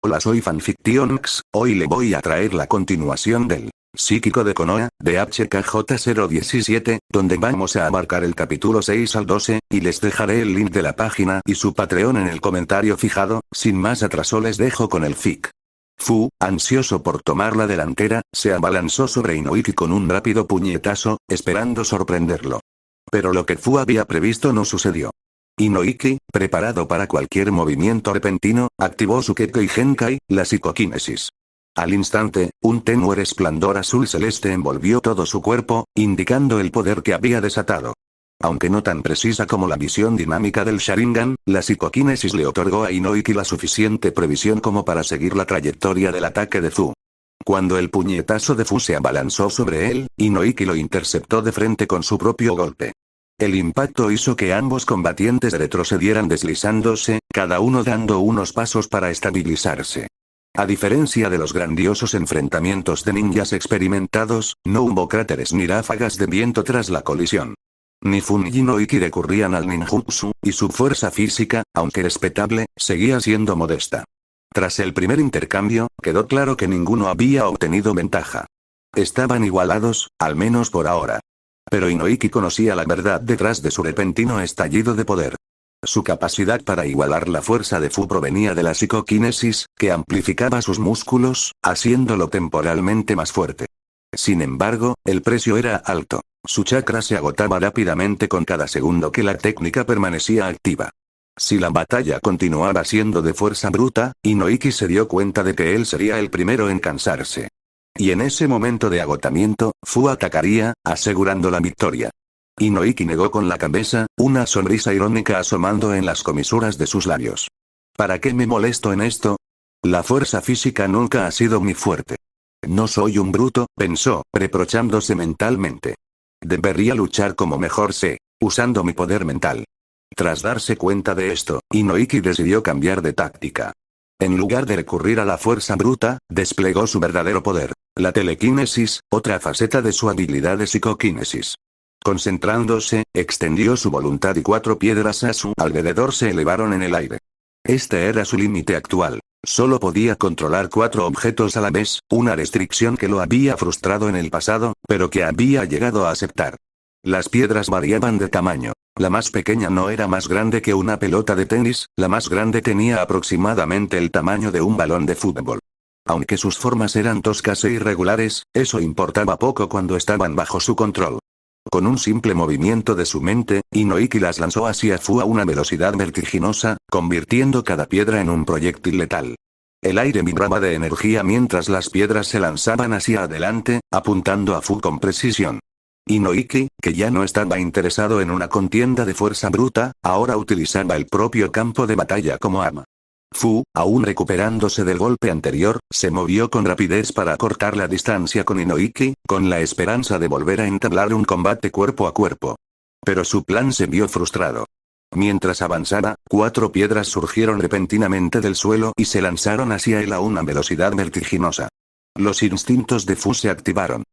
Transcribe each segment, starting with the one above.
Hola, soy Fanfictionx, hoy le voy a traer la continuación del Psíquico de Konoha, de HKJ017, donde vamos a abarcar el capítulo 6 al 12, y les dejaré el link de la página y su Patreon en el comentario fijado. Sin más atraso les dejo con el fic. Fu, ansioso por tomar la delantera, se abalanzó sobre Inoiki con un rápido puñetazo, esperando sorprenderlo. Pero lo que Fu había previsto no sucedió. Inoiki, preparado para cualquier movimiento repentino, activó su Kekkei Genkai, la psicoquinesis. Al instante, un tenue resplandor azul celeste envolvió todo su cuerpo, indicando el poder que había desatado. Aunque no tan precisa como la visión dinámica del Sharingan, la psicoquinesis le otorgó a Inoiki la suficiente previsión como para seguir la trayectoria del ataque de Fu. Cuando el puñetazo de Fu se abalanzó sobre él, Inoiki lo interceptó de frente con su propio golpe. El impacto hizo que ambos combatientes retrocedieran deslizándose, cada uno dando unos pasos para estabilizarse. A diferencia de los grandiosos enfrentamientos de ninjas experimentados, no hubo cráteres ni ráfagas de viento tras la colisión. Ni Fu ni Inoiki recurrían al ninjutsu, y su fuerza física, aunque respetable, seguía siendo modesta. Tras el primer intercambio, quedó claro que ninguno había obtenido ventaja. Estaban igualados, al menos por ahora. Pero Inoiki conocía la verdad detrás de su repentino estallido de poder. Su capacidad para igualar la fuerza de Fu provenía de la psicoquinesis, que amplificaba sus músculos, haciéndolo temporalmente más fuerte. Sin embargo, el precio era alto. Su chakra se agotaba rápidamente con cada segundo que la técnica permanecía activa. Si la batalla continuaba siendo de fuerza bruta, Inoiki se dio cuenta de que él sería el primero en cansarse. Y en ese momento de agotamiento, Fu atacaría, asegurando la victoria. Inoiki negó con la cabeza, una sonrisa irónica asomando en las comisuras de sus labios. ¿Para qué me molesto en esto? La fuerza física nunca ha sido mi fuerte. No soy un bruto, pensó, reprochándose mentalmente. Debería luchar como mejor sé, usando mi poder mental. Tras darse cuenta de esto, Inoiki decidió cambiar de táctica. En lugar de recurrir a la fuerza bruta, desplegó su verdadero poder, la telequinesis, otra faceta de su habilidad de psicoquinesis. Concentrándose, extendió su voluntad y 4 piedras a su alrededor se elevaron en el aire. Este era su límite actual. Solo podía controlar 4 objetos a la vez, una restricción que lo había frustrado en el pasado, pero que había llegado a aceptar. Las piedras variaban de tamaño. La más pequeña no era más grande que una pelota de tenis, la más grande tenía aproximadamente el tamaño de un balón de fútbol. Aunque sus formas eran toscas e irregulares, eso importaba poco cuando estaban bajo su control. Con un simple movimiento de su mente, Inoiki las lanzó hacia Fu a una velocidad vertiginosa, convirtiendo cada piedra en un proyectil letal. El aire vibraba de energía mientras las piedras se lanzaban hacia adelante, apuntando a Fu con precisión. Inoiki, que ya no estaba interesado en una contienda de fuerza bruta, ahora utilizaba el propio campo de batalla como arma. Fu, aún recuperándose del golpe anterior, se movió con rapidez para acortar la distancia con Inoiki, con la esperanza de volver a entablar un combate cuerpo a cuerpo. Pero su plan se vio frustrado. Mientras avanzaba, 4 piedras surgieron repentinamente del suelo y se lanzaron hacia él a una velocidad vertiginosa. Los instintos de Fu se activaron.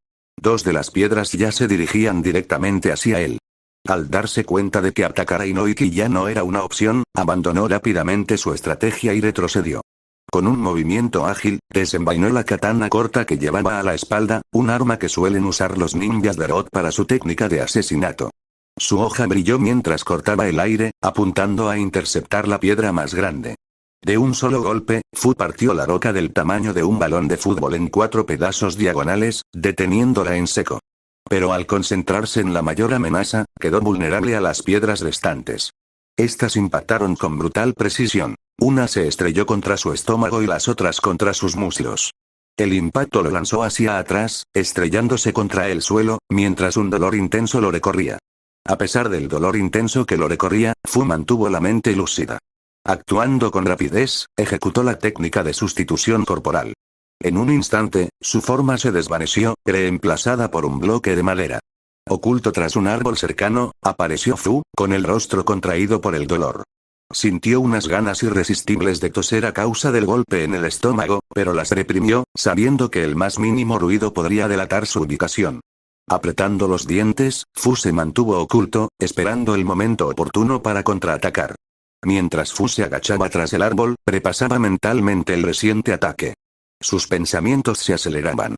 2 de las piedras ya se dirigían directamente hacia él. Al darse cuenta de que atacar a Inoiki ya no era una opción, abandonó rápidamente su estrategia y retrocedió. Con un movimiento ágil, desenvainó la katana corta que llevaba a la espalda, un arma que suelen usar los ninjas de Roth para su técnica de asesinato. Su hoja brilló mientras cortaba el aire, apuntando a interceptar la piedra más grande. De un solo golpe, Fu partió la roca del tamaño de un balón de fútbol en 4 pedazos diagonales, deteniéndola en seco. Pero al concentrarse en la mayor amenaza, quedó vulnerable a las piedras restantes. Estas impactaron con brutal precisión. Una se estrelló contra su estómago y las otras contra sus muslos. El impacto lo lanzó hacia atrás, estrellándose contra el suelo, mientras un dolor intenso lo recorría. A pesar del dolor intenso que lo recorría, Fu mantuvo la mente lúcida. Actuando con rapidez, ejecutó la técnica de sustitución corporal. En un instante, su forma se desvaneció, reemplazada por un bloque de madera. Oculto tras un árbol cercano, apareció Fu, con el rostro contraído por el dolor. Sintió unas ganas irresistibles de toser a causa del golpe en el estómago, pero las reprimió, sabiendo que el más mínimo ruido podría delatar su ubicación. Apretando los dientes, Fu se mantuvo oculto, esperando el momento oportuno para contraatacar. Mientras Fu se agachaba tras el árbol, prepasaba mentalmente el reciente ataque. Sus pensamientos se aceleraban.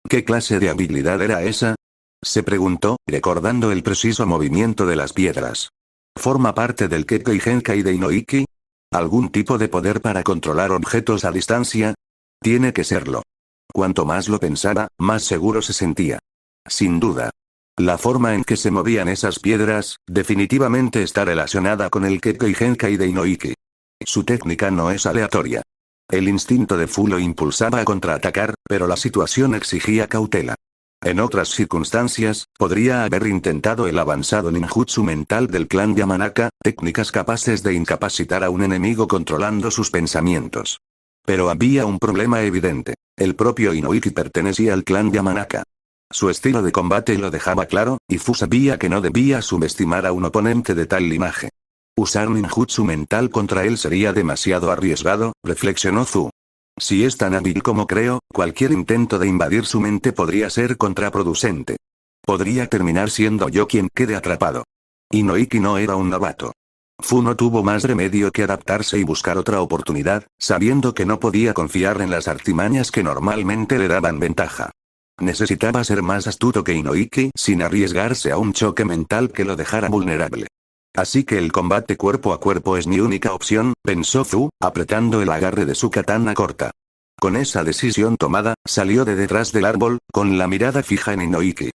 ¿Qué clase de habilidad era esa? Se preguntó, recordando el preciso movimiento de las piedras. ¿Forma parte del Kekkei Genkai de Inoiki? ¿Algún tipo de poder para controlar objetos a distancia? Tiene que serlo. Cuanto más lo pensaba, más seguro se sentía. Sin duda. La forma en que se movían esas piedras, definitivamente está relacionada con el Kekkei Genkai de Inoiki. Su técnica no es aleatoria. El instinto de Fu lo impulsaba a contraatacar, pero la situación exigía cautela. En otras circunstancias, podría haber intentado el avanzado ninjutsu mental del clan Yamanaka, técnicas capaces de incapacitar a un enemigo controlando sus pensamientos. Pero había un problema evidente. El propio Inoiki pertenecía al clan Yamanaka. Su estilo de combate lo dejaba claro, y Fu sabía que no debía subestimar a un oponente de tal linaje. Usar ninjutsu mental contra él sería demasiado arriesgado, reflexionó Fu. Si es tan hábil como creo, cualquier intento de invadir su mente podría ser contraproducente. Podría terminar siendo yo quien quede atrapado. Inoiki no era un novato. Fu no tuvo más remedio que adaptarse y buscar otra oportunidad, sabiendo que no podía confiar en las artimañas que normalmente le daban ventaja. Necesitaba ser más astuto que Inoiki sin arriesgarse a un choque mental que lo dejara vulnerable. Así que el combate cuerpo a cuerpo es mi única opción, pensó Fu, apretando el agarre de su katana corta. Con esa decisión tomada, salió de detrás del árbol, con la mirada fija en Inoiki.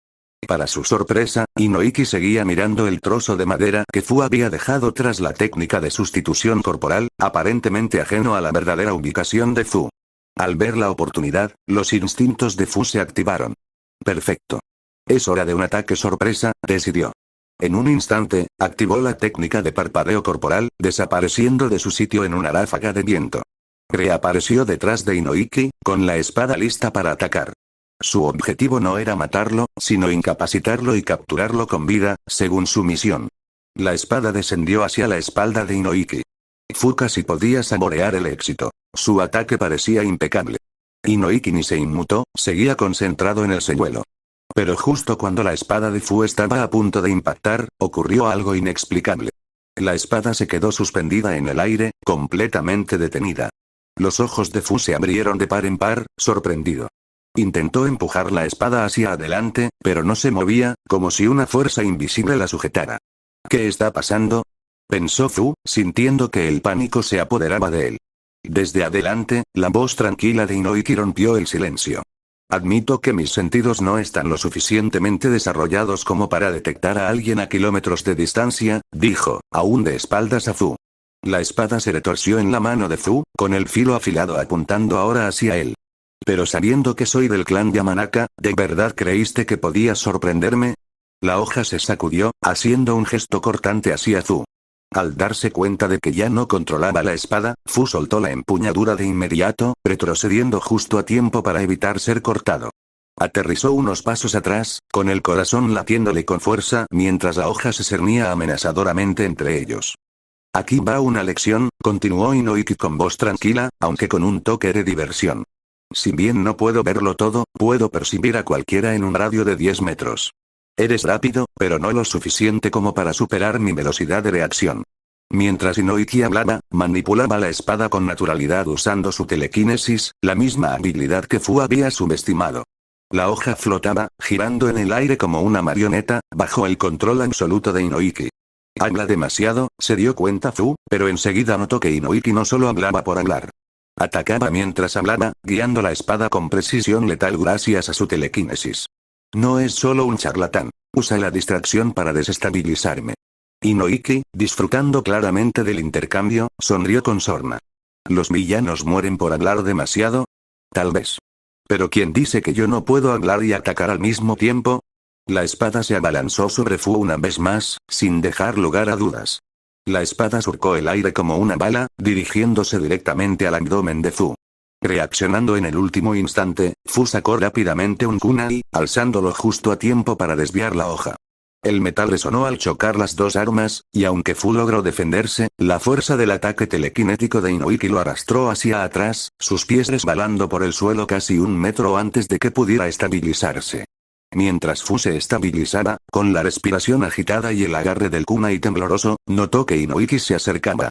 Para su sorpresa, Inoiki seguía mirando el trozo de madera que Fu había dejado tras la técnica de sustitución corporal, aparentemente ajeno a la verdadera ubicación de Fu. Al ver la oportunidad, los instintos de Fu se activaron. Perfecto. Es hora de un ataque sorpresa, decidió. En un instante, activó la técnica de parpadeo corporal, desapareciendo de su sitio en una ráfaga de viento. Reapareció detrás de Inoiki, con la espada lista para atacar. Su objetivo no era matarlo, sino incapacitarlo y capturarlo con vida, según su misión. La espada descendió hacia la espalda de Inoiki. Fu casi podía saborear el éxito. Su ataque parecía impecable. Inoiki ni se inmutó, seguía concentrado en el señuelo. Pero justo cuando la espada de Fu estaba a punto de impactar, ocurrió algo inexplicable. La espada se quedó suspendida en el aire, completamente detenida. Los ojos de Fu se abrieron de par en par, sorprendido. Intentó empujar la espada hacia adelante, pero no se movía, como si una fuerza invisible la sujetara. ¿Qué está pasando? Pensó Fu, sintiendo que el pánico se apoderaba de él. Desde adelante, la voz tranquila de Inoiki rompió el silencio. Admito que mis sentidos no están lo suficientemente desarrollados como para detectar a alguien a kilómetros de distancia, dijo, aún de espaldas a Fu. La espada se retorció en la mano de Fu, con el filo afilado apuntando ahora hacia él. Pero sabiendo que soy del clan Yamanaka, ¿de verdad creíste que podías sorprenderme? La hoja se sacudió, haciendo un gesto cortante hacia Fu. Al darse cuenta de que ya no controlaba la espada, Fu soltó la empuñadura de inmediato, retrocediendo justo a tiempo para evitar ser cortado. Aterrizó unos pasos atrás, con el corazón latiéndole con fuerza mientras la hoja se cernía amenazadoramente entre ellos. Aquí va una lección, continuó Inoiki con voz tranquila, aunque con un toque de diversión. Si bien no puedo verlo todo, puedo percibir a cualquiera en un radio de 10 metros. Eres rápido, pero no lo suficiente como para superar mi velocidad de reacción. Mientras Inoiki hablaba, manipulaba la espada con naturalidad usando su telequinesis, la misma habilidad que Fu había subestimado. La hoja flotaba, girando en el aire como una marioneta, bajo el control absoluto de Inoiki. Habla demasiado, se dio cuenta Fu, pero enseguida notó que Inoiki no solo hablaba por hablar. Atacaba mientras hablaba, guiando la espada con precisión letal gracias a su telequinesis. No es solo un charlatán. Usa la distracción para desestabilizarme. Inoiki, disfrutando claramente del intercambio, sonrió con sorna. ¿Los villanos mueren por hablar demasiado? Tal vez. ¿Pero quién dice que yo no puedo hablar y atacar al mismo tiempo? La espada se abalanzó sobre Fu una vez más, sin dejar lugar a dudas. La espada surcó el aire como una bala, dirigiéndose directamente al abdomen de Fu. Reaccionando en el último instante, Fu sacó rápidamente un kunai, alzándolo justo a tiempo para desviar la hoja. El metal resonó al chocar las dos armas, y aunque Fu logró defenderse, la fuerza del ataque telequinético de Inoiki lo arrastró hacia atrás, sus pies resbalando por el suelo casi un metro antes de que pudiera estabilizarse. Mientras Fu se estabilizaba, con la respiración agitada y el agarre del kunai tembloroso, notó que Inoiki se acercaba.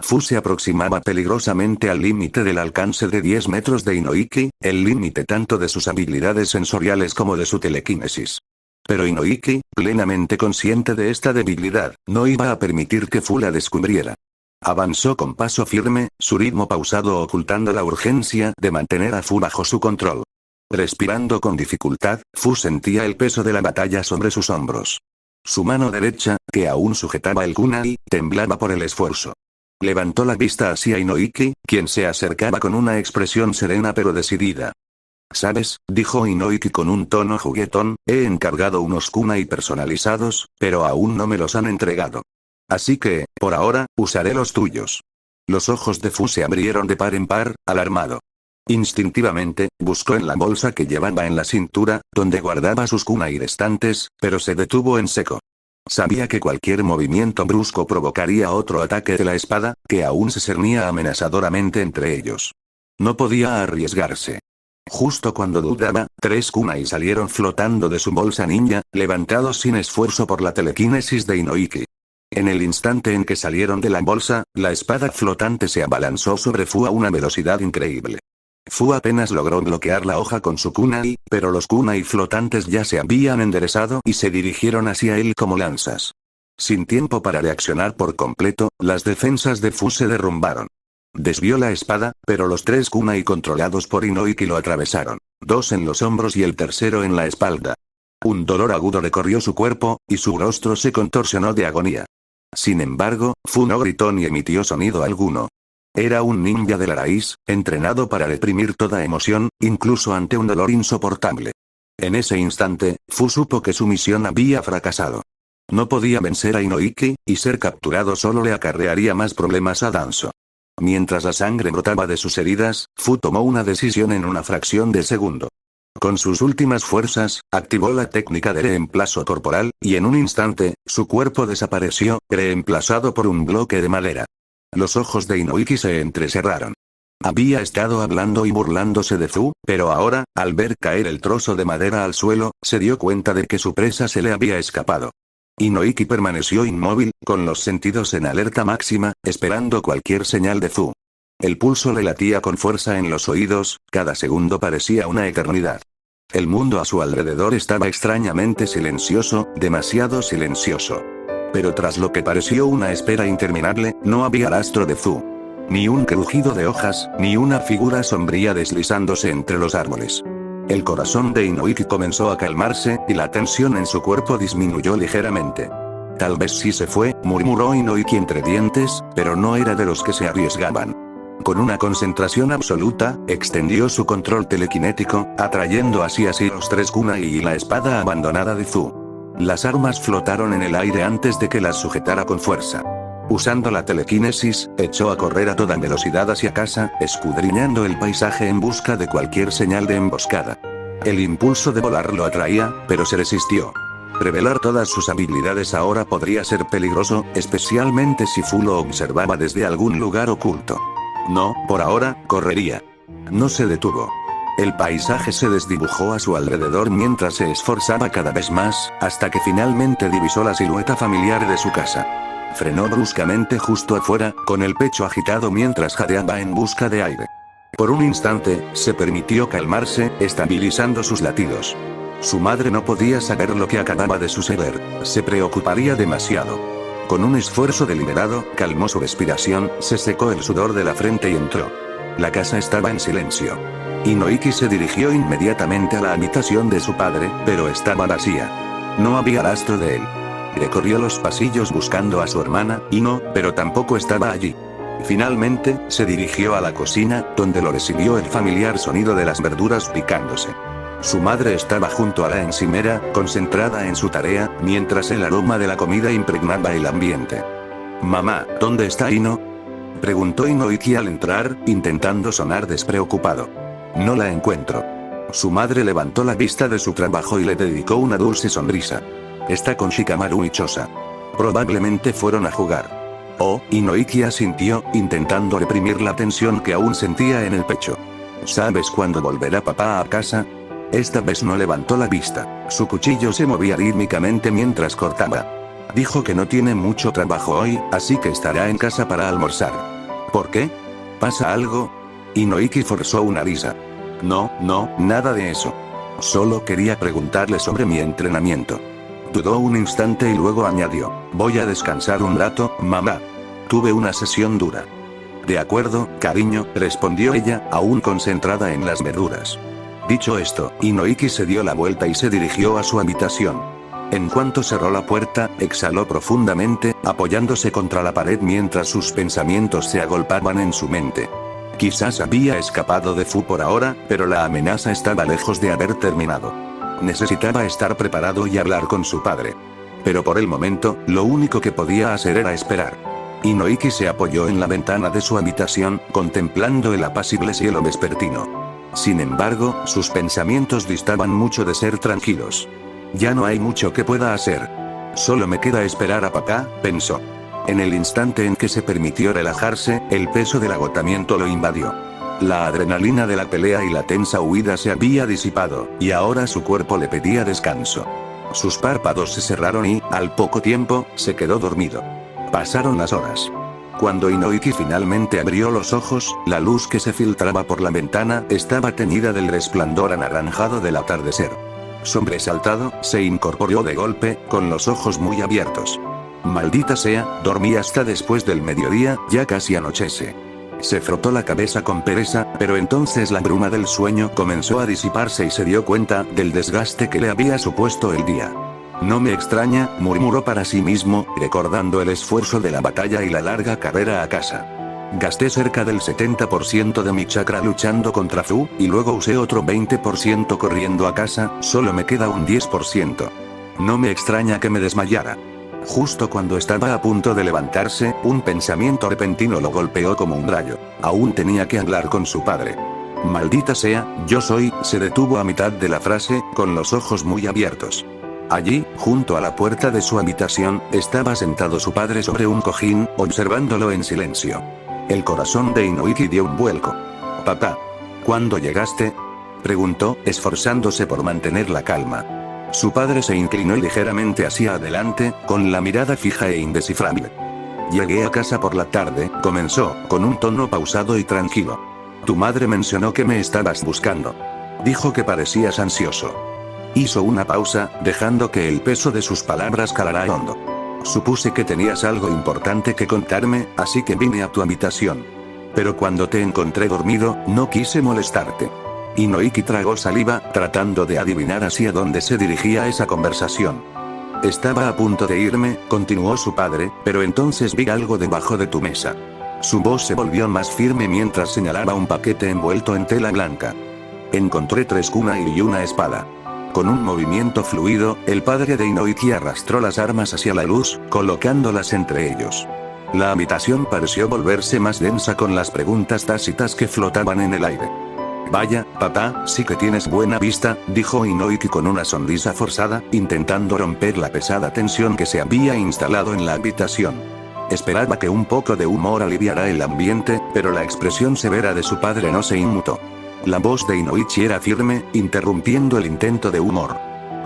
Fu se aproximaba peligrosamente al límite del alcance de 10 metros de Inoiki, el límite tanto de sus habilidades sensoriales como de su telequinesis. Pero Inoiki, plenamente consciente de esta debilidad, no iba a permitir que Fu la descubriera. Avanzó con paso firme, su ritmo pausado ocultando la urgencia de mantener a Fu bajo su control. Respirando con dificultad, Fu sentía el peso de la batalla sobre sus hombros. Su mano derecha, que aún sujetaba el kunai, temblaba por el esfuerzo. Levantó la vista hacia Inoiki, quien se acercaba con una expresión serena pero decidida. «¿Sabes?», dijo Inoiki con un tono juguetón, «he encargado unos kunai personalizados, pero aún no me los han entregado. Así que, por ahora, usaré los tuyos». Los ojos de Fu se abrieron de par en par, alarmado. Instintivamente, buscó en la bolsa que llevaba en la cintura, donde guardaba sus kunai restantes, pero se detuvo en seco. Sabía que cualquier movimiento brusco provocaría otro ataque de la espada, que aún se cernía amenazadoramente entre ellos. No podía arriesgarse. Justo cuando dudaba, 3 kunai salieron flotando de su bolsa ninja, levantados sin esfuerzo por la telequinesis de Inoiki. En el instante en que salieron de la bolsa, la espada flotante se abalanzó sobre Fu a una velocidad increíble. Fu apenas logró bloquear la hoja con su kunai, pero los kunai flotantes ya se habían enderezado y se dirigieron hacia él como lanzas. Sin tiempo para reaccionar por completo, las defensas de Fu se derrumbaron. Desvió la espada, pero los 3 kunai controlados por Inoiki lo atravesaron, 2 en los hombros y el tercero en la espalda. Un dolor agudo recorrió su cuerpo, y su rostro se contorsionó de agonía. Sin embargo, Fu no gritó ni emitió sonido alguno. Era un ninja de la raíz, entrenado para reprimir toda emoción, incluso ante un dolor insoportable. En ese instante, Fu supo que su misión había fracasado. No podía vencer a Inoiki, y ser capturado solo le acarrearía más problemas a Danzo. Mientras la sangre brotaba de sus heridas, Fu tomó una decisión en una fracción de segundo. Con sus últimas fuerzas, activó la técnica de reemplazo corporal, y en un instante, su cuerpo desapareció, reemplazado por un bloque de madera. Los ojos de Inoiki se entrecerraron. Había estado hablando y burlándose de Fu, pero ahora, al ver caer el trozo de madera al suelo, se dio cuenta de que su presa se le había escapado. Inoiki permaneció inmóvil, con los sentidos en alerta máxima, esperando cualquier señal de Fu. El pulso le latía con fuerza en los oídos, cada segundo parecía una eternidad. El mundo a su alrededor estaba extrañamente silencioso, demasiado silencioso. Pero tras lo que pareció una espera interminable, no había rastro de Fu. Ni un crujido de hojas, ni una figura sombría deslizándose entre los árboles. El corazón de Inoiki comenzó a calmarse, y la tensión en su cuerpo disminuyó ligeramente. Tal vez sí se fue, murmuró Inoiki entre dientes, pero no era de los que se arriesgaban. Con una concentración absoluta, extendió su control telequinético, atrayendo hacia sí los 3 kunai y la espada abandonada de Fu. Las armas flotaron en el aire antes de que las sujetara con fuerza. Usando la telequinesis, echó a correr a toda velocidad hacia casa, escudriñando el paisaje en busca de cualquier señal de emboscada. El impulso de volar lo atraía, pero se resistió. Revelar todas sus habilidades ahora podría ser peligroso, especialmente si Fu lo observaba desde algún lugar oculto. No, por ahora, correría. No se detuvo. El paisaje se desdibujó a su alrededor mientras se esforzaba cada vez más, hasta que finalmente divisó la silueta familiar de su casa. Frenó bruscamente justo afuera, con el pecho agitado mientras jadeaba en busca de aire. Por un instante, se permitió calmarse, estabilizando sus latidos. Su madre no podía saber lo que acababa de suceder, se preocuparía demasiado. Con un esfuerzo deliberado, calmó su respiración, se secó el sudor de la frente y entró. La casa estaba en silencio. Inoiki se dirigió inmediatamente a la habitación de su padre, pero estaba vacía. No había rastro de él. Recorrió los pasillos buscando a su hermana, y no, pero tampoco estaba allí. Finalmente, se dirigió a la cocina, donde lo recibió el familiar sonido de las verduras picándose. Su madre estaba junto a la encimera, concentrada en su tarea, mientras el aroma de la comida impregnaba el ambiente. «Mamá, ¿dónde está Ino?», preguntó Inoiki al entrar, intentando sonar despreocupado. «No la encuentro». Su madre levantó la vista de su trabajo y le dedicó una dulce sonrisa. «Está con Shikamaru y Chosa. Probablemente fueron a jugar». Oh, Inoiki asintió, intentando reprimir la tensión que aún sentía en el pecho. «¿Sabes cuándo volverá papá a casa?». Esta vez no levantó la vista. Su cuchillo se movía rítmicamente mientras cortaba. Dijo que no tiene mucho trabajo hoy, así que estará en casa para almorzar. ¿Por qué? ¿Pasa algo? Inoiki forzó una risa. No, nada de eso. Solo quería preguntarle sobre mi entrenamiento. Dudó un instante y luego añadió, voy a descansar un rato, mamá. Tuve una sesión dura. De acuerdo, cariño, respondió ella, aún concentrada en las verduras. Dicho esto, Inoiki se dio la vuelta y se dirigió a su habitación. En cuanto cerró la puerta, exhaló profundamente, apoyándose contra la pared mientras sus pensamientos se agolpaban en su mente. Quizás había escapado de Fu por ahora, pero la amenaza estaba lejos de haber terminado. Necesitaba estar preparado y hablar con su padre. Pero por el momento, lo único que podía hacer era esperar. Inoiki se apoyó en la ventana de su habitación, contemplando el apacible cielo vespertino. Sin embargo, sus pensamientos distaban mucho de ser tranquilos. Ya no hay mucho que pueda hacer. Solo me queda esperar a papá, pensó. En el instante en que se permitió relajarse, el peso del agotamiento lo invadió. La adrenalina de la pelea y la tensa huida se había disipado, y ahora su cuerpo le pedía descanso. Sus párpados se cerraron y, al poco tiempo, se quedó dormido. Pasaron las horas. Cuando Inoiki finalmente abrió los ojos, la luz que se filtraba por la ventana estaba teñida del resplandor anaranjado del atardecer. Sobresaltado, se incorporó de golpe, con los ojos muy abiertos. Maldita sea, dormí hasta después del mediodía, ya casi anochece. Se frotó la cabeza con pereza, pero entonces la bruma del sueño comenzó a disiparse y se dio cuenta del desgaste que le había supuesto el día. No me extraña, murmuró para sí mismo, recordando el esfuerzo de la batalla y la larga carrera a casa. Gasté cerca del 70% de mi chakra luchando contra Fu, y luego usé otro 20% corriendo a casa, solo me queda un 10%. No me extraña que me desmayara. Justo cuando estaba a punto de levantarse, un pensamiento repentino lo golpeó como un rayo. Aún tenía que hablar con su padre. Maldita sea, yo soy, se detuvo a mitad de la frase, con los ojos muy abiertos. Allí, junto a la puerta de su habitación, estaba sentado su padre sobre un cojín, observándolo en silencio. El corazón de Inoiki dio un vuelco. Papá. ¿Cuándo llegaste? Preguntó, esforzándose por mantener la calma. Su padre se inclinó ligeramente hacia adelante, con la mirada fija e indescifrable. Llegué a casa por la tarde, comenzó, con un tono pausado y tranquilo. Tu madre mencionó que me estabas buscando. Dijo que parecías ansioso. Hizo una pausa, dejando que el peso de sus palabras calara hondo. Supuse que tenías algo importante que contarme, así que vine a tu habitación. Pero cuando te encontré dormido, no quise molestarte. Inoiki tragó saliva, tratando de adivinar hacia dónde se dirigía esa conversación. Estaba a punto de irme, continuó su padre, pero entonces vi algo debajo de tu mesa. Su voz se volvió más firme mientras señalaba un paquete envuelto en tela blanca. Encontré 3 kunai y una espada. Con un movimiento fluido, el padre de Inoiki arrastró las armas hacia la luz, colocándolas entre ellos. La habitación pareció volverse más densa con las preguntas tácitas que flotaban en el aire. Vaya, papá, sí que tienes buena vista, dijo Inoiki con una sonrisa forzada, intentando romper la pesada tensión que se había instalado en la habitación. Esperaba que un poco de humor aliviara el ambiente, pero la expresión severa de su padre no se inmutó. La voz de Inoichi era firme, interrumpiendo el intento de humor.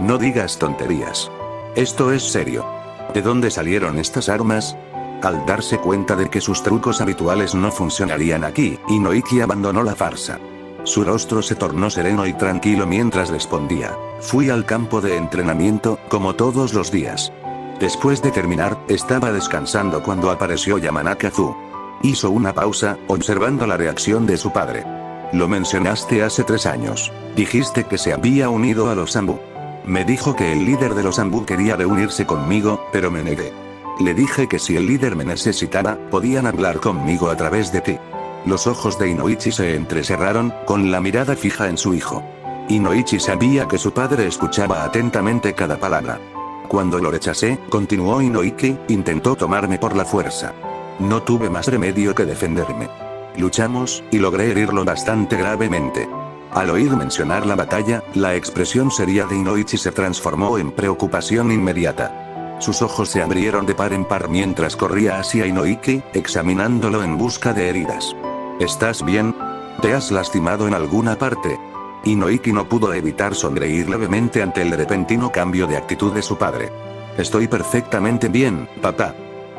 No digas tonterías. Esto es serio. ¿De dónde salieron estas armas? Al darse cuenta de que sus trucos habituales no funcionarían aquí, Inoiki abandonó la farsa. Su rostro se tornó sereno y tranquilo mientras respondía. Fui al campo de entrenamiento, como todos los días. Después de terminar, estaba descansando cuando apareció Yamanaka Zu. Hizo una pausa, observando la reacción de su padre. Lo mencionaste hace 3 años. Dijiste que se había unido a los Zambu. Me dijo que el líder de los Zambu quería reunirse conmigo, pero me negué. Le dije que si el líder me necesitaba, podían hablar conmigo a través de ti. Los ojos de Inoichi se entrecerraron, con la mirada fija en su hijo. Inoichi sabía que su padre escuchaba atentamente cada palabra. Cuando lo rechacé, continuó Inoiki, intentó tomarme por la fuerza. No tuve más remedio que defenderme. Luchamos, y logré herirlo bastante gravemente. Al oír mencionar la batalla, la expresión seria de Inoichi se transformó en preocupación inmediata. Sus ojos se abrieron de par en par mientras corría hacia Inoiki, examinándolo en busca de heridas. ¿Estás bien? ¿Te has lastimado en alguna parte? Inoiki no pudo evitar sonreír levemente ante el repentino cambio de actitud de su padre. Estoy perfectamente bien, papá.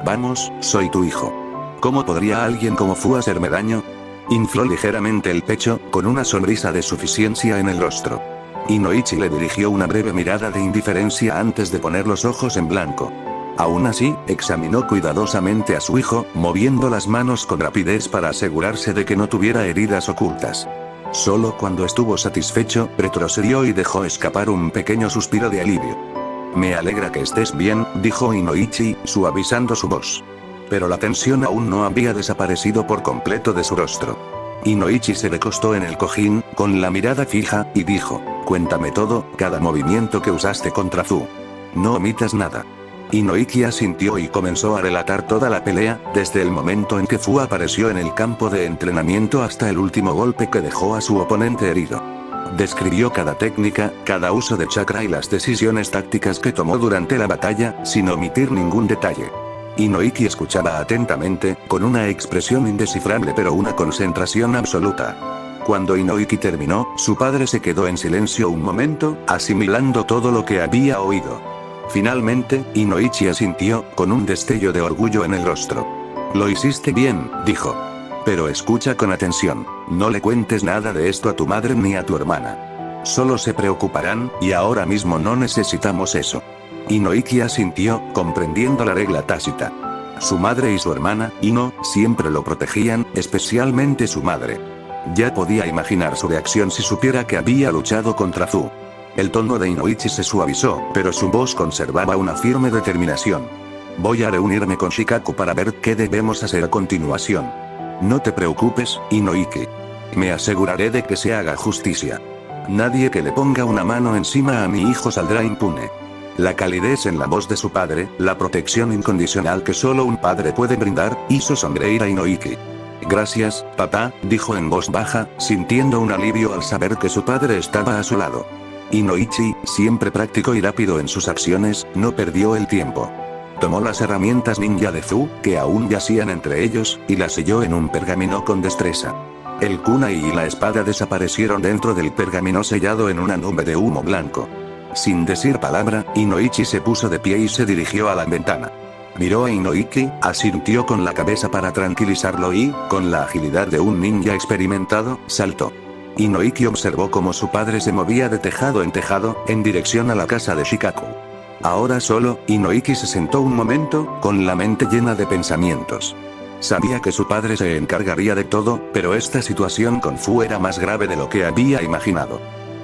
Vamos, soy tu hijo. ¿Cómo podría alguien como Fu hacerme daño? Infló ligeramente el pecho, con una sonrisa de suficiencia en el rostro. Inoichi le dirigió una breve mirada de indiferencia antes de poner los ojos en blanco. Aún así, examinó cuidadosamente a su hijo, moviendo las manos con rapidez para asegurarse de que no tuviera heridas ocultas. Solo cuando estuvo satisfecho, retrocedió y dejó escapar un pequeño suspiro de alivio. Me alegra que estés bien, dijo Inoichi, suavizando su voz. Pero la tensión aún no había desaparecido por completo de su rostro. Inoichi se recostó en el cojín, con la mirada fija, y dijo, cuéntame todo, cada movimiento que usaste contra Fu. No omitas nada. Inoichi asintió y comenzó a relatar toda la pelea, desde el momento en que Fu apareció en el campo de entrenamiento hasta el último golpe que dejó a su oponente herido. Describió cada técnica, cada uso de chakra y las decisiones tácticas que tomó durante la batalla, sin omitir ningún detalle. Inoichi escuchaba atentamente, con una expresión indescifrable pero una concentración absoluta. Cuando Inoichi terminó, su padre se quedó en silencio un momento, asimilando todo lo que había oído. Finalmente, Inoichi asintió, con un destello de orgullo en el rostro. Lo hiciste bien, dijo. Pero escucha con atención, no le cuentes nada de esto a tu madre ni a tu hermana. Solo se preocuparán, y ahora mismo no necesitamos eso. Inoichi asintió, comprendiendo la regla tácita. Su madre y su hermana, Ino, siempre lo protegían, especialmente su madre. Ya podía imaginar su reacción si supiera que había luchado contra Fu. El tono de Inoichi se suavizó, pero su voz conservaba una firme determinación. Voy a reunirme con Shikaku para ver qué debemos hacer a continuación. No te preocupes, Inoichi. Me aseguraré de que se haga justicia. Nadie que le ponga una mano encima a mi hijo saldrá impune. La calidez en la voz de su padre, la protección incondicional que solo un padre puede brindar, hizo sonreír a Inoichi. Gracias, papá, dijo en voz baja, sintiendo un alivio al saber que su padre estaba a su lado. Inoichi, siempre práctico y rápido en sus acciones, no perdió el tiempo. Tomó las herramientas ninja de Fu, que aún yacían entre ellos, y las selló en un pergamino con destreza. El kunai y la espada desaparecieron dentro del pergamino sellado en una nube de humo blanco. Sin decir palabra, Inoichi se puso de pie y se dirigió a la ventana. Miró a Inoichi, asintió con la cabeza para tranquilizarlo y, con la agilidad de un ninja experimentado, saltó. Inoichi observó cómo su padre se movía de tejado en tejado, en dirección a la casa de Shikaku. Ahora solo, Inoichi se sentó un momento, con la mente llena de pensamientos. Sabía que su padre se encargaría de todo, pero esta situación con Fu era más grave de lo que había imaginado.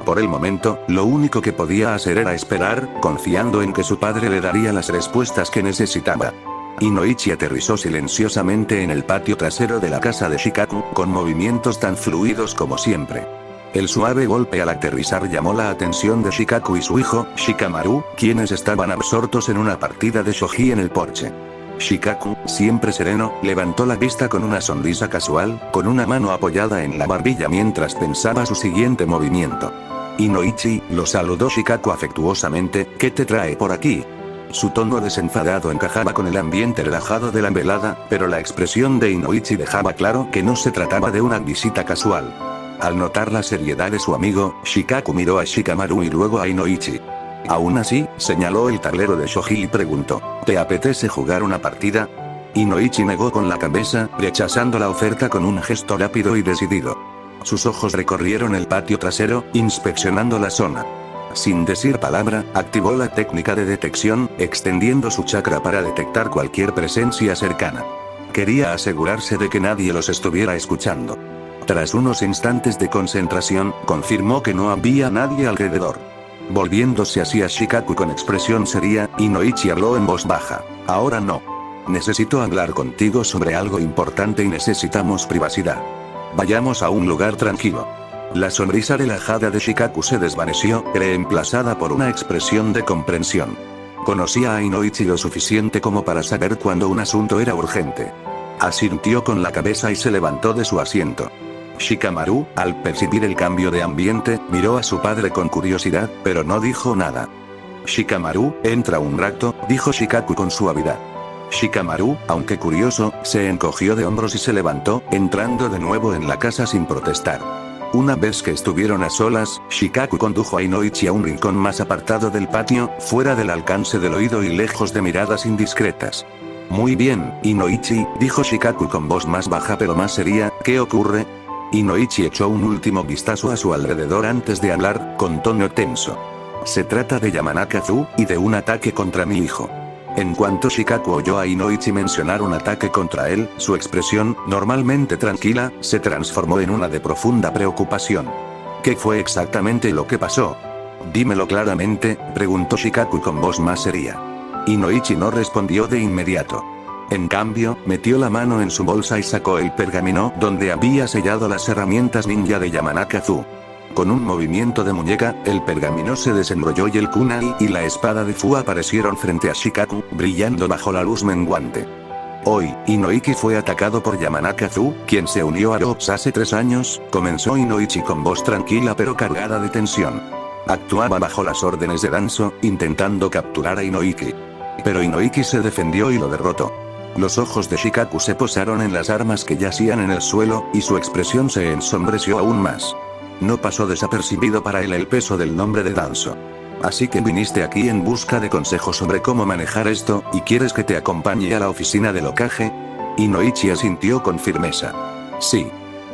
Por el momento, lo único que podía hacer era esperar, confiando en que su padre le daría las respuestas que necesitaba. Inoichi aterrizó silenciosamente en el patio trasero de la casa de Shikaku, con movimientos tan fluidos como siempre. El suave golpe al aterrizar llamó la atención de Shikaku y su hijo, Shikamaru, quienes estaban absortos en una partida de shogi en el porche. Shikaku, siempre sereno, levantó la vista con una sonrisa casual, con una mano apoyada en la barbilla mientras pensaba su siguiente movimiento. Inoichi, lo saludó Shikaku afectuosamente, ¿qué te trae por aquí? Su tono desenfadado encajaba con el ambiente relajado de la velada, pero la expresión de Inoichi dejaba claro que no se trataba de una visita casual. Al notar la seriedad de su amigo, Shikaku miró a Shikamaru y luego a Inoichi. Aún así, señaló el tablero de shogi y preguntó, ¿te apetece jugar una partida? Inoichi negó con la cabeza, rechazando la oferta con un gesto rápido y decidido. Sus ojos recorrieron el patio trasero, inspeccionando la zona. Sin decir palabra, activó la técnica de detección, extendiendo su chakra para detectar cualquier presencia cercana. Quería asegurarse de que nadie los estuviera escuchando. Tras unos instantes de concentración, confirmó que no había nadie alrededor. Volviéndose hacia Shikaku con expresión seria, Inoichi habló en voz baja. Ahora no. Necesito hablar contigo sobre algo importante y necesitamos privacidad. Vayamos a un lugar tranquilo. La sonrisa relajada de Shikaku se desvaneció, reemplazada por una expresión de comprensión. Conocía a Inoichi lo suficiente como para saber cuando un asunto era urgente. Asintió con la cabeza y se levantó de su asiento. Shikamaru, al percibir el cambio de ambiente, miró a su padre con curiosidad, pero no dijo nada. Shikamaru, entra un rato, dijo Shikaku con suavidad. Shikamaru, aunque curioso, se encogió de hombros y se levantó, entrando de nuevo en la casa sin protestar. Una vez que estuvieron a solas, Shikaku condujo a Inoichi a un rincón más apartado del patio, fuera del alcance del oído y lejos de miradas indiscretas. Muy bien, Inoichi, dijo Shikaku con voz más baja pero más seria, ¿qué ocurre? Inoichi echó un último vistazo a su alrededor antes de hablar, con tono tenso. Se trata de Yamanaka-zu, y de un ataque contra mi hijo. En cuanto Shikaku oyó a Inoichi mencionar un ataque contra él, su expresión, normalmente tranquila, se transformó en una de profunda preocupación. ¿Qué fue exactamente lo que pasó? Dímelo claramente, preguntó Shikaku con voz más seria. Inoichi no respondió de inmediato. En cambio, metió la mano en su bolsa y sacó el pergamino donde había sellado las herramientas ninja de Yamanaka-zu. Con un movimiento de muñeca, el pergamino se desenrolló y el kunai y la espada de Fu aparecieron frente a Shikaku, brillando bajo la luz menguante. Hoy, Inoiki fue atacado por Yamanaka-zu, quien se unió a Ops hace 3 años, comenzó Inoichi con voz tranquila pero cargada de tensión. Actuaba bajo las órdenes de Danzo, intentando capturar a Inoiki. Pero Inoiki se defendió y lo derrotó. Los ojos de Shikaku se posaron en las armas que yacían en el suelo, y su expresión se ensombreció aún más. No pasó desapercibido para él el peso del nombre de Danzo. Así que viniste aquí en busca de consejos sobre cómo manejar esto, ¿y quieres que te acompañe a la oficina del Hokage? Inoichi asintió con firmeza. Sí.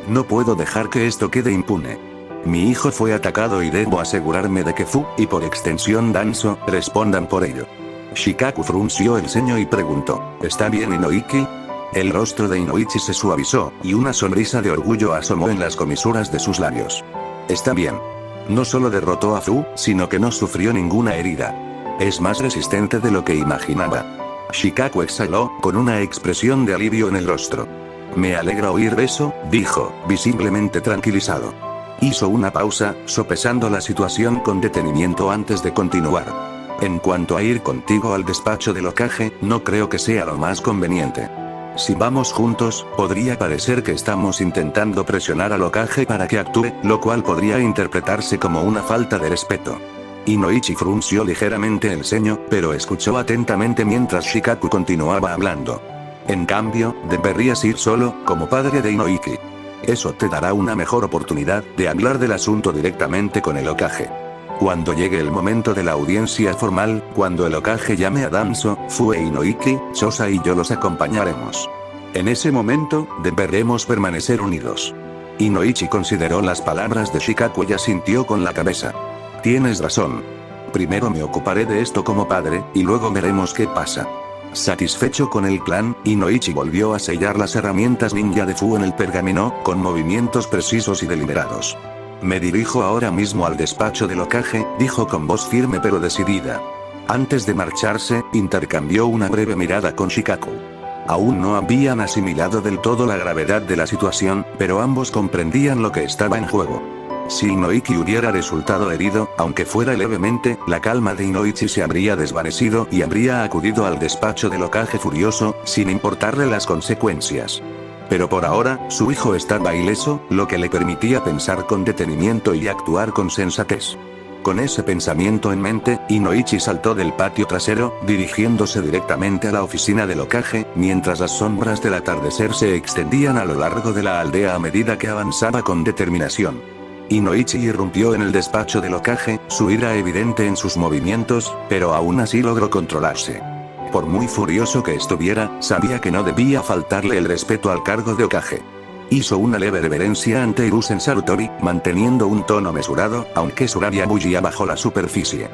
No puedo dejar que esto quede impune. Mi hijo fue atacado y debo asegurarme de que Fu, y por extensión Danzo, respondan por ello. Shikaku frunció el ceño y preguntó, ¿está bien Inoiki? El rostro de Inoichi se suavizó, y una sonrisa de orgullo asomó en las comisuras de sus labios. Está bien. No solo derrotó a Fu, sino que no sufrió ninguna herida. Es más resistente de lo que imaginaba. Shikaku exhaló, con una expresión de alivio en el rostro. Me alegra oír eso, dijo, visiblemente tranquilizado. Hizo una pausa, sopesando la situación con detenimiento antes de continuar. En cuanto a ir contigo al despacho del Hokage, no creo que sea lo más conveniente. Si vamos juntos, podría parecer que estamos intentando presionar al Hokage para que actúe, lo cual podría interpretarse como una falta de respeto. Inoichi frunció ligeramente el ceño, pero escuchó atentamente mientras Shikaku continuaba hablando. En cambio, deberías ir solo, como padre de Inoiki. Eso te dará una mejor oportunidad de hablar del asunto directamente con el Hokage. Cuando llegue el momento de la audiencia formal, cuando el Hokage llame a Danzo, Fu e Inoiki, Chosa y yo los acompañaremos. En ese momento, deberemos permanecer unidos. Inoichi consideró las palabras de Shikaku y asintió con la cabeza. Tienes razón. Primero me ocuparé de esto como padre, y luego veremos qué pasa. Satisfecho con el plan, Inoichi volvió a sellar las herramientas ninja de Fu en el pergamino, con movimientos precisos y deliberados. Me dirijo ahora mismo al despacho del Hokage, dijo con voz firme pero decidida. Antes de marcharse, intercambió una breve mirada con Shikaku. Aún no habían asimilado del todo la gravedad de la situación, pero ambos comprendían lo que estaba en juego. Si Inoiki hubiera resultado herido, aunque fuera levemente, la calma de Inoichi se habría desvanecido y habría acudido al despacho del Hokage furioso, sin importarle las consecuencias. Pero por ahora, su hijo estaba ileso, lo que le permitía pensar con detenimiento y actuar con sensatez. Con ese pensamiento en mente, Inoichi saltó del patio trasero, dirigiéndose directamente a la oficina del Hokage, mientras las sombras del atardecer se extendían a lo largo de la aldea a medida que avanzaba con determinación. Inoichi irrumpió en el despacho del Hokage, su ira evidente en sus movimientos, pero aún así logró controlarse. Por muy furioso que estuviera, sabía que no debía faltarle el respeto al cargo de Hokage. Hizo una leve reverencia ante Hiruzen Sarutobi, manteniendo un tono mesurado, aunque su rabia bullía bajo la superficie.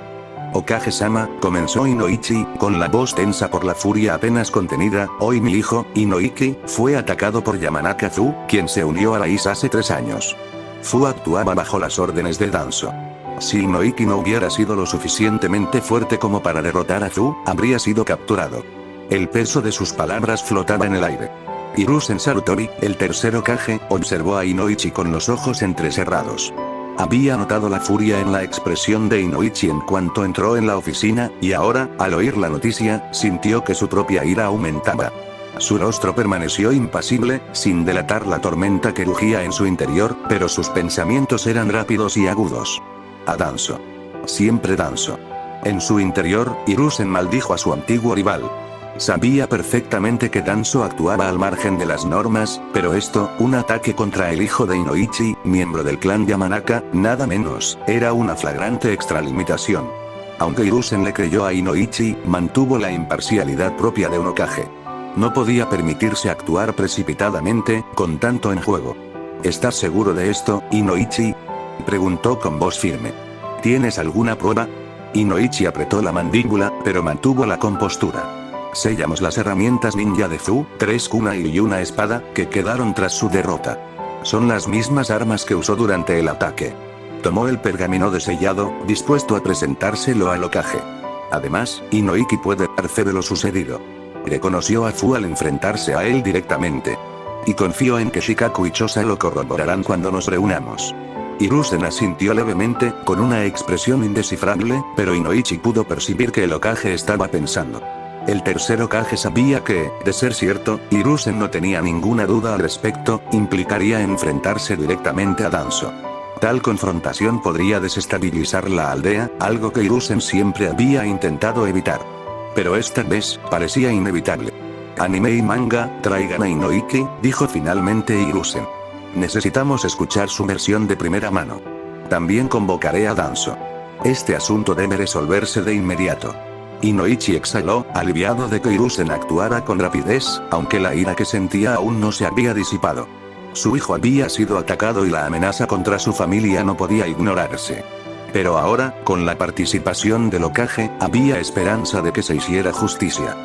Hokage-sama, comenzó Inoichi, con la voz tensa por la furia apenas contenida, hoy mi hijo, Inoiki, fue atacado por Yamanaka-zu, quien se unió a la IS hace 3 años. Fu actuaba bajo las órdenes de Danzo. Si Inoiki no hubiera sido lo suficientemente fuerte como para derrotar a Zu, habría sido capturado. El peso de sus palabras flotaba en el aire. Hiruzen Sarutobi, el tercer Hokage, observó a Inoichi con los ojos entrecerrados. Había notado la furia en la expresión de Inoichi en cuanto entró en la oficina, y ahora, al oír la noticia, sintió que su propia ira aumentaba. Su rostro permaneció impasible, sin delatar la tormenta que rugía en su interior, pero sus pensamientos eran rápidos y agudos. A Danzo. Siempre Danzo. En su interior, Hiruzen maldijo a su antiguo rival. Sabía perfectamente que Danzo actuaba al margen de las normas, pero esto, un ataque contra el hijo de Inoichi, miembro del clan Yamanaka, nada menos, era una flagrante extralimitación. Aunque Hiruzen le creyó a Inoichi, mantuvo la imparcialidad propia de un Hokage. No podía permitirse actuar precipitadamente, con tanto en juego. ¿Estás seguro de esto, Inoichi?, preguntó con voz firme. ¿Tienes alguna prueba? Inoichi apretó la mandíbula, pero mantuvo la compostura. Sellamos las herramientas ninja de Fu, 3 kunai y una espada, que quedaron tras su derrota. Son las mismas armas que usó durante el ataque. Tomó el pergamino de sellado, dispuesto a presentárselo al Hokage. Además, Inoichi puede dar fe de lo sucedido. Reconoció a Fu al enfrentarse a él directamente. Y confío en que Shikaku y Chosa lo corroborarán cuando nos reunamos. Hiruzen asintió levemente, con una expresión indescifrable, pero Inoichi pudo percibir que el Hokage estaba pensando. El tercer Hokage sabía que, de ser cierto, Hiruzen no tenía ninguna duda al respecto, implicaría enfrentarse directamente a Danzo. Tal confrontación podría desestabilizar la aldea, algo que Hiruzen siempre había intentado evitar. Pero esta vez, parecía inevitable. Anime y manga, traigan a Inoichi, dijo finalmente Hiruzen. Necesitamos escuchar su versión de primera mano. También convocaré a Danzo. Este asunto debe resolverse de inmediato. Inoichi exhaló, aliviado de que Hiruzen actuara con rapidez, aunque la ira que sentía aún no se había disipado. Su hijo había sido atacado y la amenaza contra su familia no podía ignorarse. Pero ahora, con la participación del Hokage, había esperanza de que se hiciera justicia.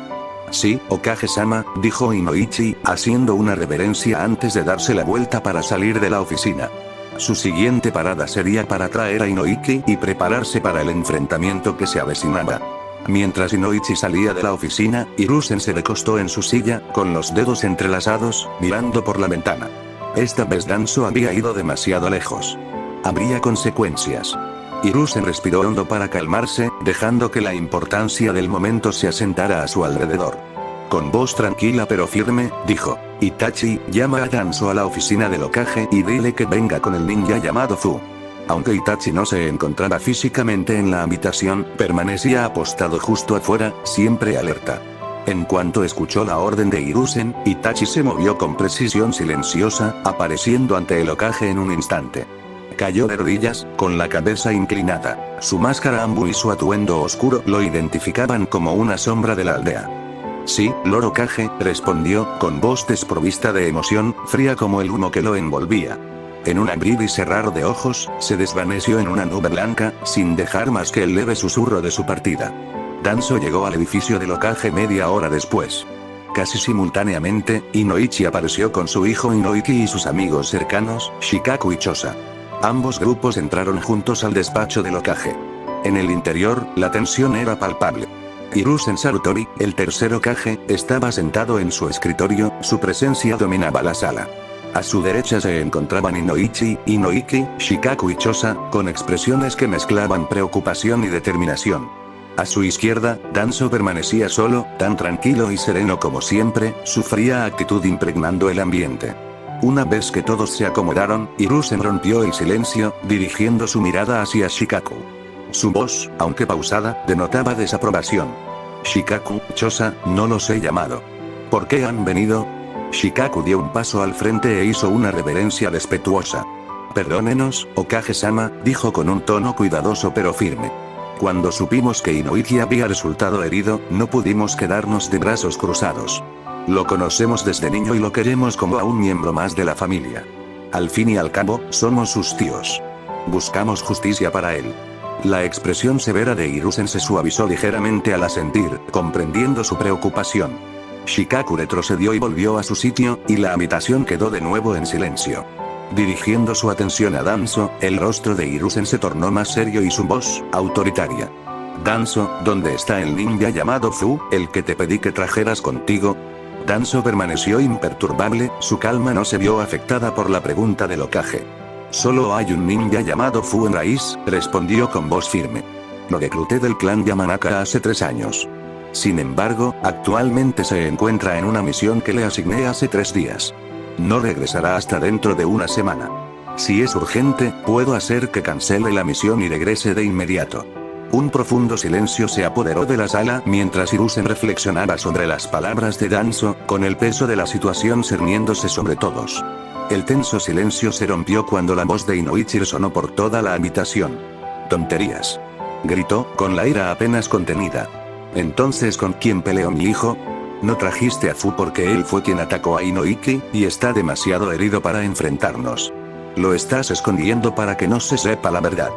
Sí, Hokage-sama, dijo Inoichi, haciendo una reverencia antes de darse la vuelta para salir de la oficina. Su siguiente parada sería para traer a Inoichi y prepararse para el enfrentamiento que se avecinaba. Mientras Inoichi salía de la oficina, Hiruzen se recostó en su silla, con los dedos entrelazados, mirando por la ventana. Esta vez Danzo había ido demasiado lejos. Habría consecuencias. Hiruzen respiró hondo para calmarse, dejando que la importancia del momento se asentara a su alrededor. Con voz tranquila pero firme, dijo: Itachi, llama a Danzo a la oficina del Hokage y dile que venga con el ninja llamado Fu. Aunque Itachi no se encontraba físicamente en la habitación, permanecía apostado justo afuera, siempre alerta. En cuanto escuchó la orden de Hiruzen, Itachi se movió con precisión silenciosa, apareciendo ante el Hokage en un instante. Cayó de rodillas, con la cabeza inclinada. Su máscara ambu y su atuendo oscuro lo identificaban como una sombra de la aldea. Sí, Lord Hokage, respondió, con voz desprovista de emoción, fría como el humo que lo envolvía. En un abrir y cerrar de ojos, se desvaneció en una nube blanca, sin dejar más que el leve susurro de su partida. Danzo llegó al edificio del Hokage media hora después. Casi simultáneamente, Inoichi apareció con su hijo Inoiki y sus amigos cercanos, Shikaku y Chosa. Ambos grupos entraron juntos al despacho del Hokage. En el interior, la tensión era palpable. Hiruzen Sarutobi, el tercer Hokage, estaba sentado en su escritorio, su presencia dominaba la sala. A su derecha se encontraban Inoichi, Inoiki, Shikaku y Chosa, con expresiones que mezclaban preocupación y determinación. A su izquierda, Danzo permanecía solo, tan tranquilo y sereno como siempre, su fría actitud impregnando el ambiente. Una vez que todos se acomodaron, Hiruzen rompió el silencio, dirigiendo su mirada hacia Shikaku. Su voz, aunque pausada, denotaba desaprobación. Shikaku, Chosa, no los he llamado. ¿Por qué han venido? Shikaku dio un paso al frente e hizo una reverencia respetuosa. Perdónenos, Hokage-sama, dijo con un tono cuidadoso pero firme. Cuando supimos que Inoichi había resultado herido, no pudimos quedarnos de brazos cruzados. Lo conocemos desde niño y lo queremos como a un miembro más de la familia. Al fin y al cabo, somos sus tíos. Buscamos justicia para él. La expresión severa de Hiruzen se suavizó ligeramente al asentir, comprendiendo su preocupación. Shikaku retrocedió y volvió a su sitio, y la habitación quedó de nuevo en silencio. Dirigiendo su atención a Danzo, el rostro de Hiruzen se tornó más serio y su voz, autoritaria. Danzo, ¿dónde está el ninja llamado Fu, el que te pedí que trajeras contigo? Danzo permaneció imperturbable, su calma no se vio afectada por la pregunta del Hokage. Solo hay un ninja llamado Fu en raíz, respondió con voz firme. Lo recluté del clan Yamanaka hace 3 años. Sin embargo, actualmente se encuentra en una misión que le asigné hace 3 días. No regresará hasta dentro de una semana. Si es urgente, puedo hacer que cancele la misión y regrese de inmediato. Un profundo silencio se apoderó de la sala mientras Hiruzen reflexionaba sobre las palabras de Danzo, con el peso de la situación cerniéndose sobre todos. El tenso silencio se rompió cuando la voz de Inoichi resonó por toda la habitación. «Tonterías», gritó, con la ira apenas contenida. «¿Entonces con quién peleó mi hijo? No trajiste a Fu porque él fue quien atacó a Inoiki, y está demasiado herido para enfrentarnos. Lo estás escondiendo para que no se sepa la verdad».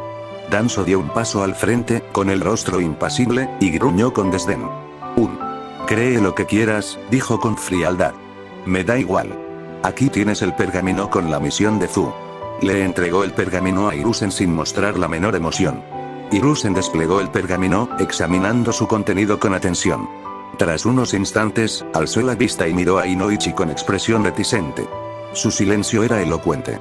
Danzo dio un paso al frente, con el rostro impasible, y gruñó con desdén. Cree lo que quieras, dijo con frialdad. Me da igual. Aquí tienes el pergamino con la misión de Fu. Le entregó el pergamino a Hiruzen sin mostrar la menor emoción. Hiruzen desplegó el pergamino, examinando su contenido con atención. Tras unos instantes, alzó la vista y miró a Inoichi con expresión reticente. Su silencio era elocuente.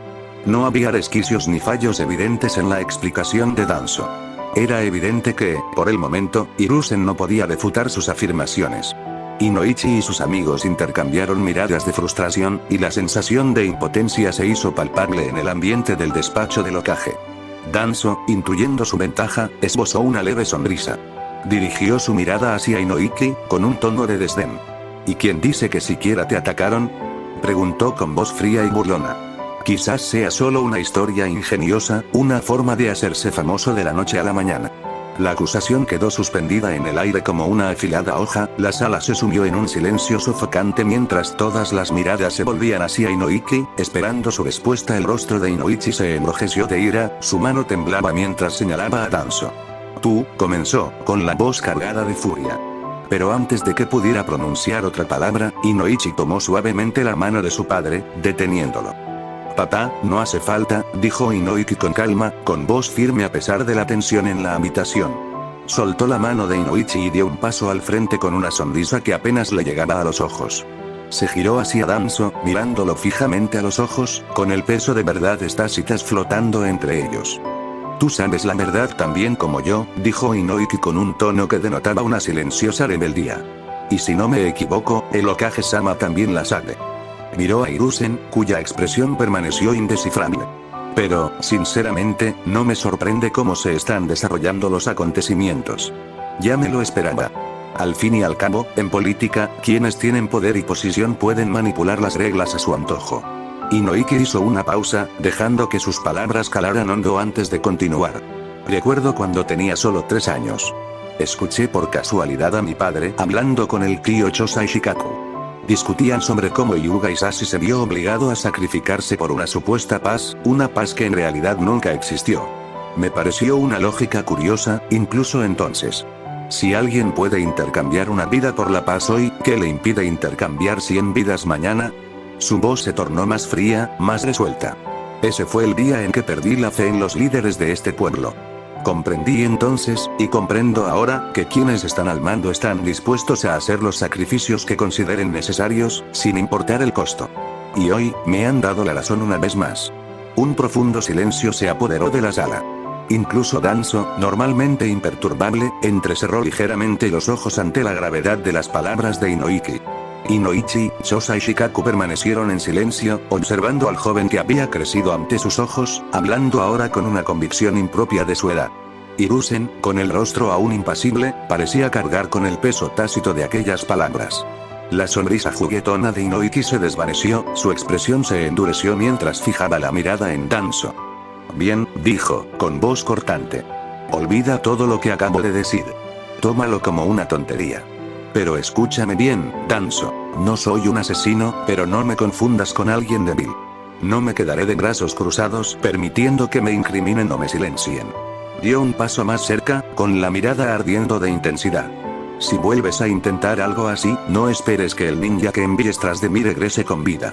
No había resquicios ni fallos evidentes en la explicación de Danzo. Era evidente que, por el momento, Hiruzen no podía refutar sus afirmaciones. Inoichi y sus amigos intercambiaron miradas de frustración, y la sensación de impotencia se hizo palpable en el ambiente del despacho del Hokage. Danzo, intuyendo su ventaja, esbozó una leve sonrisa. Dirigió su mirada hacia Inoiki, con un tono de desdén. ¿Y quién dice que siquiera te atacaron?, preguntó con voz fría y burlona. Quizás sea solo una historia ingeniosa, una forma de hacerse famoso de la noche a la mañana. La acusación quedó suspendida en el aire como una afilada hoja, la sala se sumió en un silencio sofocante mientras todas las miradas se volvían hacia Inoiki, esperando su respuesta. El rostro de Inoichi se enrojeció de ira, su mano temblaba mientras señalaba a Danzo. Tú, comenzó, con la voz cargada de furia. Pero antes de que pudiera pronunciar otra palabra, Inoichi tomó suavemente la mano de su padre, deteniéndolo. Papá, no hace falta, dijo Inoiki con calma, con voz firme a pesar de la tensión en la habitación. Soltó la mano de Inoichi y dio un paso al frente con una sonrisa que apenas le llegaba a los ojos. Se giró hacia Danzo, mirándolo fijamente a los ojos, con el peso de verdades tácitas flotando entre ellos. Tú sabes la verdad tan bien como yo, dijo Inoiki con un tono que denotaba una silenciosa rebeldía. Y si no me equivoco, el Hokage-sama también la sabe. Miró a Hiruzen, cuya expresión permaneció indescifrable. Pero, sinceramente, no me sorprende cómo se están desarrollando los acontecimientos. Ya me lo esperaba. Al fin y al cabo, en política, quienes tienen poder y posición pueden manipular las reglas a su antojo. Inoiki hizo una pausa, dejando que sus palabras calaran hondo antes de continuar. Recuerdo cuando tenía solo 3 años. Escuché por casualidad a mi padre hablando con el tío Chosai Shikaku. Discutían sobre cómo Hyuga Isashi se vio obligado a sacrificarse por una supuesta paz, una paz que en realidad nunca existió. Me pareció una lógica curiosa, incluso entonces. Si alguien puede intercambiar una vida por la paz hoy, ¿qué le impide intercambiar 100 vidas mañana? Su voz se tornó más fría, más resuelta. Ese fue el día en que perdí la fe en los líderes de este pueblo. Comprendí entonces, y comprendo ahora, que quienes están al mando están dispuestos a hacer los sacrificios que consideren necesarios, sin importar el costo. Y hoy, me han dado la razón una vez más. Un profundo silencio se apoderó de la sala. Incluso Danzo, normalmente imperturbable, entrecerró ligeramente los ojos ante la gravedad de las palabras de Inoiki. Inoichi, Chosai y Shikaku permanecieron en silencio, observando al joven que había crecido ante sus ojos, hablando ahora con una convicción impropia de su edad. Hiruzen, con el rostro aún impasible, parecía cargar con el peso tácito de aquellas palabras. La sonrisa juguetona de Inoiki se desvaneció, su expresión se endureció mientras fijaba la mirada en Danzo. Bien, dijo, con voz cortante. Olvida todo lo que acabo de decir. Tómalo como una tontería. Pero escúchame bien, Danzo, no soy un asesino, pero no me confundas con alguien débil. No me quedaré de brazos cruzados permitiendo que me incriminen o me silencien. Dio un paso más cerca, con la mirada ardiendo de intensidad. Si vuelves a intentar algo así, no esperes que el ninja que envíes tras de mí regrese con vida.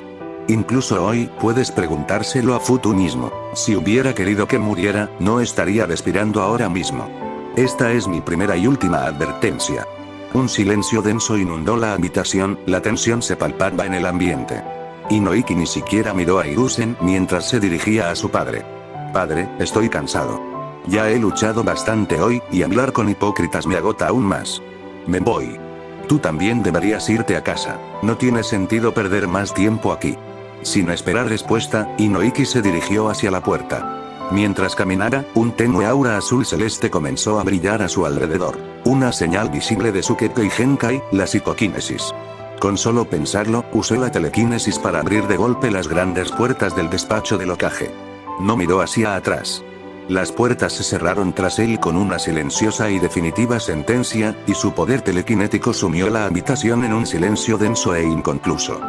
Incluso hoy, puedes preguntárselo a Fu tú mismo. Si hubiera querido que muriera, no estaría respirando ahora mismo. Esta es mi primera y última advertencia. Un silencio denso inundó la habitación, la tensión se palpaba en el ambiente. Inoiki ni siquiera miró a Hiruzen mientras se dirigía a su padre. Padre, estoy cansado. Ya he luchado bastante hoy, y hablar con hipócritas me agota aún más. Me voy. Tú también deberías irte a casa. No tiene sentido perder más tiempo aquí. Sin esperar respuesta, Inoiki se dirigió hacia la puerta. Mientras caminaba, un tenue aura azul celeste comenzó a brillar a su alrededor. Una señal visible de su Kekkei Genkai, la psicoquinesis. Con solo pensarlo, usó la telequinesis para abrir de golpe las grandes puertas del despacho del Hokage. No miró hacia atrás. Las puertas se cerraron tras él con una silenciosa y definitiva sentencia, y su poder telequinético sumió la habitación en un silencio denso e inconcluso.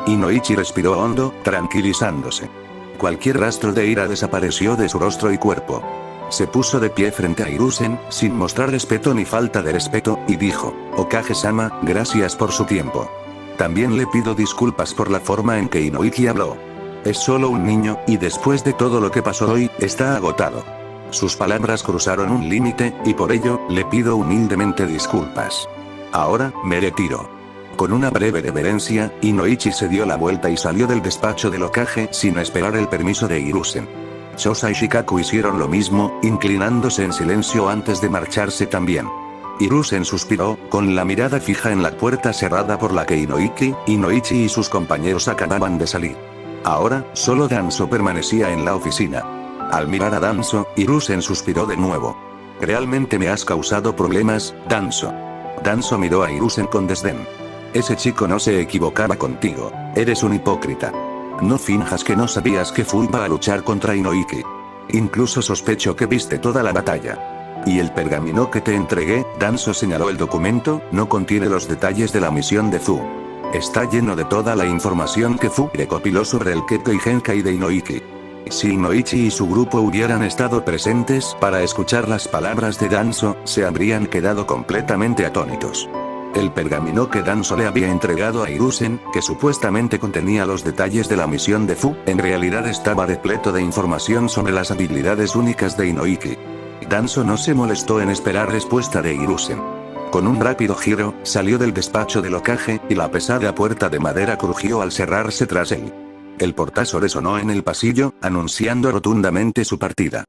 Inoichi respiró hondo, tranquilizándose. Cualquier rastro de ira desapareció de su rostro y cuerpo. Se puso de pie frente a Hiruzen, sin mostrar respeto ni falta de respeto, y dijo: Hokage-sama, gracias por su tiempo. También le pido disculpas por la forma en que Inoichi habló. Es solo un niño, y después de todo lo que pasó hoy, está agotado. Sus palabras cruzaron un límite, y por ello, le pido humildemente disculpas. Ahora, me retiro. Con una breve reverencia, Inoichi se dio la vuelta y salió del despacho del Hokage sin esperar el permiso de Hiruzen. Chosa y Shikaku hicieron lo mismo, inclinándose en silencio antes de marcharse también. Hiruzen suspiró, con la mirada fija en la puerta cerrada por la que Inoichi y sus compañeros acababan de salir. Ahora, solo Danzo permanecía en la oficina. Al mirar a Danzo, Hiruzen suspiró de nuevo. Realmente me has causado problemas, Danzo. Danzo miró a Hiruzen con desdén. Ese chico no se equivocaba contigo, eres un hipócrita. No finjas que no sabías que Fu iba a luchar contra Inoichi. Incluso sospecho que viste toda la batalla. Y el pergamino que te entregué, Danzo señaló el documento, no contiene los detalles de la misión de Fu. Está lleno de toda la información que Fu recopiló sobre el Kekkei Genkai de Inoichi. Si Inoichi y su grupo hubieran estado presentes para escuchar las palabras de Danzo, se habrían quedado completamente atónitos. El pergamino que Danzo le había entregado a Hiruzen, que supuestamente contenía los detalles de la misión de Fu, en realidad estaba repleto de información sobre las habilidades únicas de Inoichi. Danzo no se molestó en esperar respuesta de Hiruzen. Con un rápido giro, salió del despacho del Hokage, y la pesada puerta de madera crujió al cerrarse tras él. El portazo resonó en el pasillo, anunciando rotundamente su partida.